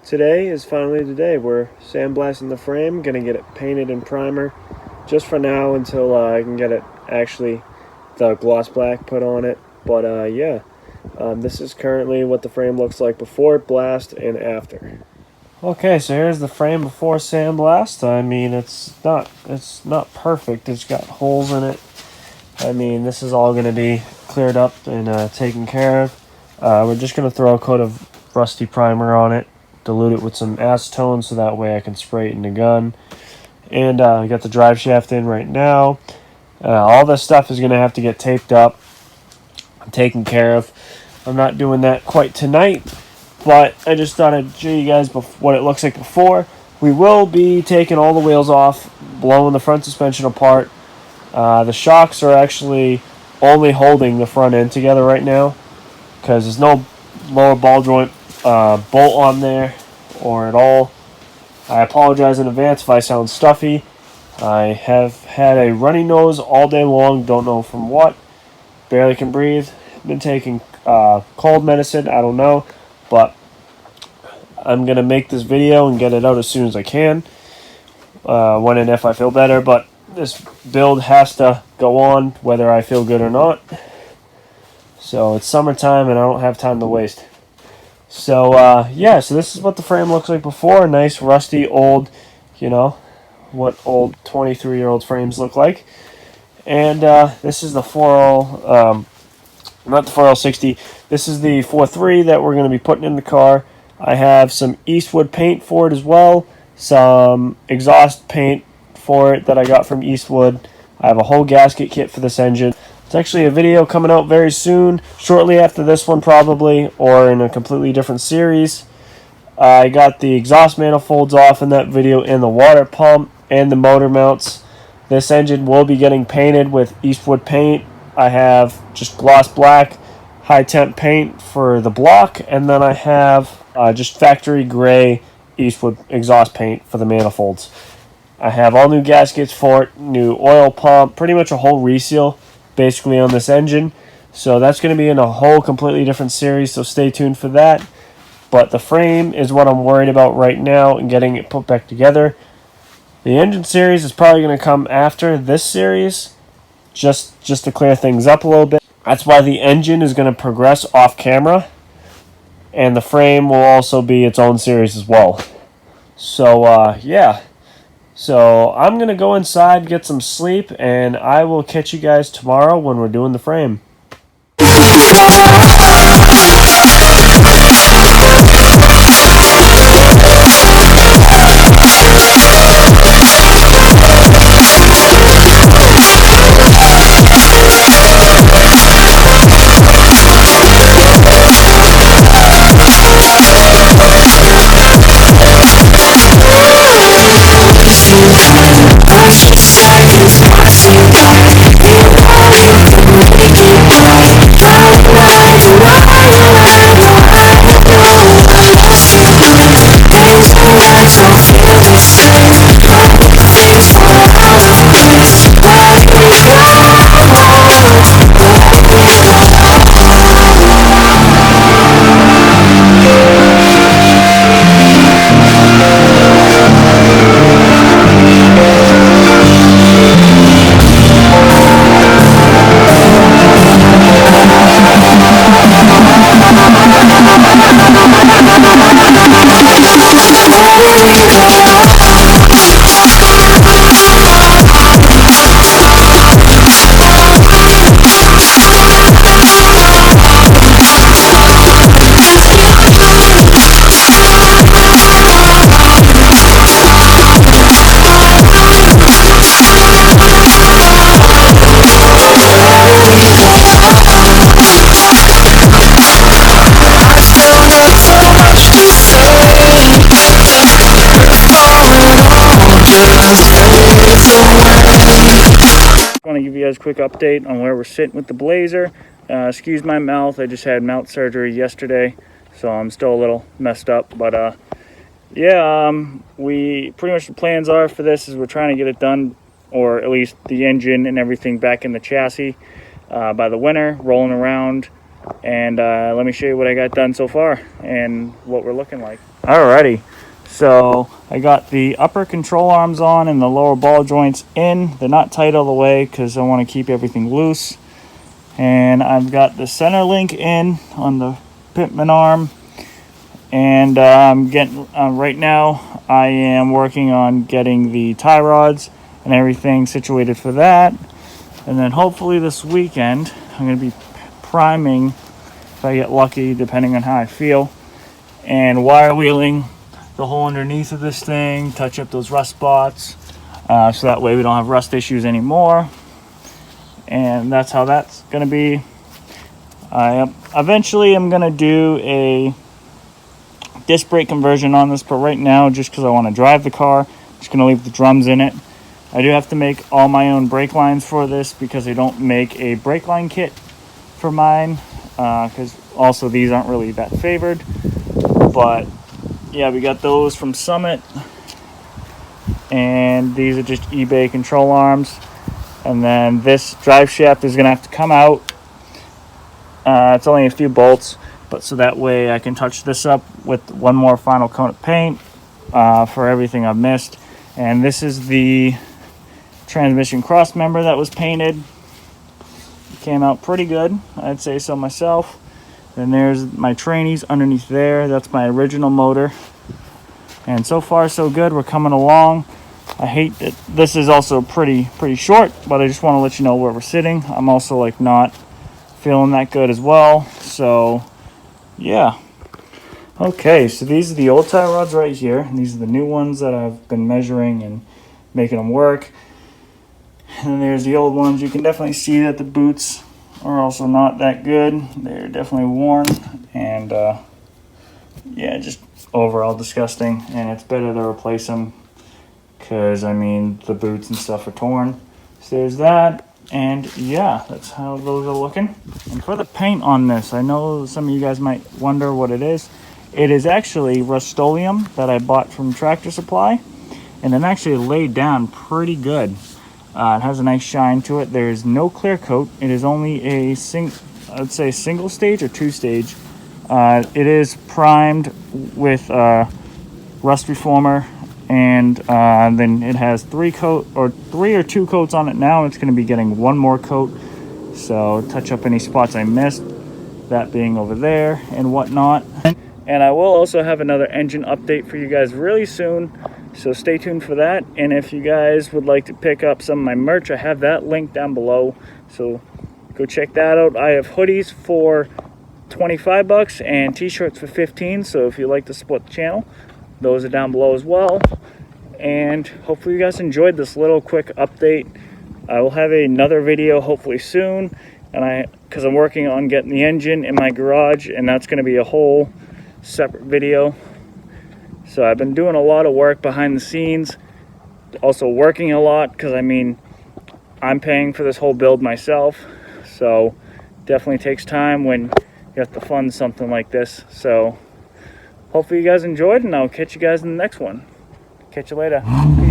Today is finally the day. We're sandblasting the frame, gonna get it painted and primer just for now until I can get it actually the gloss black put on it. But this is currently what the frame looks like before blast and after. Okay, so here's the frame before sandblast. I mean, it's not perfect. It's got holes in it. I mean, this is all gonna be cleared up and taken care of. We're just gonna throw a coat of rusty primer on it, dilute it with some acetone so that way I can spray it in the gun. And I got the drive shaft in right now. All this stuff is going to have to get taped up and taken care of. I'm not doing that quite tonight, but I just thought I'd show you guys what it looks like before. We will be taking all the wheels off, blowing the front suspension apart. The shocks are actually only holding the front end together right now because there's no lower ball joint bolt on there or at all. I apologize in advance if I sound stuffy. I have had a runny nose all day long, don't know from what. Barely can breathe. Been taking cold medicine, I don't know, but I'm going to make this video and get it out as soon as I can when and if I feel better. But this build has to go on whether I feel good or not. So it's summertime and I don't have time to waste. So, so this is what the frame looks like before. Nice, rusty, old, what old 23-year-old frames look like. And this is the 4L, not the 4L60. This is the 4.3 that we're going to be putting in the car. I have some Eastwood paint for it as well. Some exhaust paint for it that I got from Eastwood. I have a whole gasket kit for this engine. It's actually a video coming out very soon, shortly after this one probably, or in a completely different series. I got the exhaust manifolds off in that video and the water pump and the motor mounts. This engine will be getting painted with Eastwood paint. I have just gloss black, high temp paint for the block, and then I have just factory gray Eastwood exhaust paint for the manifolds. I have all new gaskets for it, new oil pump, pretty much a whole reseal basically on this engine. So that's going to be in a whole completely different series, so stay tuned for that. But the frame is what I'm worried about right now and getting it put back together. The engine series is probably going to come after this series, just to clear things up a little bit. That's why the engine is going to progress off camera, and the frame will also be its own series as well. So So I'm going to go inside, get some sleep, and I will catch you guys tomorrow when we're doing the frame. I want to give you guys a quick update on where we're sitting with the Blazer. Excuse my mouth, I just had mouth surgery yesterday, so I'm still a little messed up. But we pretty much the plans are for this is we're trying to get it done, or at least the engine and everything back in the chassis by the winter, rolling around. And let me show you what I got done so far and what we're looking like. Alrighty, so I got the upper control arms on and the lower ball joints in. They're not tight all the way because I want to keep everything loose. And I've got the center link in on the pitman arm. And I'm getting right now I am working on getting the tie rods and everything situated for that. And then hopefully this weekend I'm going to be priming, if I get lucky, depending on how I feel, and wire wheeling the whole underneath of this thing, touch up those rust spots, so that way we don't have rust issues anymore. And that's how that's going to be. Eventually I'm going to do a disc brake conversion on this, but right now, just because I want to drive the car, I'm just going to leave the drums in it. I do have to make all my own brake lines for this because they don't make a brake line kit for mine, because also these aren't really that favored. But yeah, we got those from Summit, and these are just eBay control arms. And then this drive shaft is going to have to come out. It's only a few bolts, but so that way I can touch this up with one more final coat of paint for everything I've missed. And this is the transmission cross member that was painted. It came out pretty good, I'd say so myself. Then there's my trainees underneath there. That's my original motor. And so far so good, we're coming along. I hate that this is also pretty short, but I just want to let you know where we're sitting. I'm also like not feeling that good as well, so yeah. Okay, so these are the old tie rods right here, and these are the new ones that I've been measuring and making them work. And then there's the old ones. You can definitely see that the boots are also not that good. They're definitely worn, and yeah, just overall disgusting. And it's better to replace them because I mean the boots and stuff are torn. So there's that, and yeah, that's how those are looking. And for the paint on this, I know some of you guys might wonder what it is. It is actually Rust-Oleum that I bought from Tractor Supply, and it actually laid down pretty good. It has a nice shine to it. There is no clear coat. It is only a I'd say single stage or two stage. It is primed with rust reformer, and then it has three or two coats on it now. It's going to be getting one more coat, so touch up any spots I missed, that being over there and whatnot. And I will also have another engine update for you guys really soon, so stay tuned for that. And if you guys would like to pick up some of my merch, I have that link down below, so go check that out. I have hoodies for $25 and t-shirts for $15, so if you like to support the channel, those are down below as well. And hopefully you guys enjoyed this little quick update. I will have another video hopefully soon, and because I'm working on getting the engine in my garage, and that's going to be a whole separate video. So I've been doing a lot of work behind the scenes, also working a lot, because I mean I'm paying for this whole build myself, so definitely takes time when you have to fund something like this. So hopefully you guys enjoyed, and I'll catch you guys in the next one. Catch you later. Peace.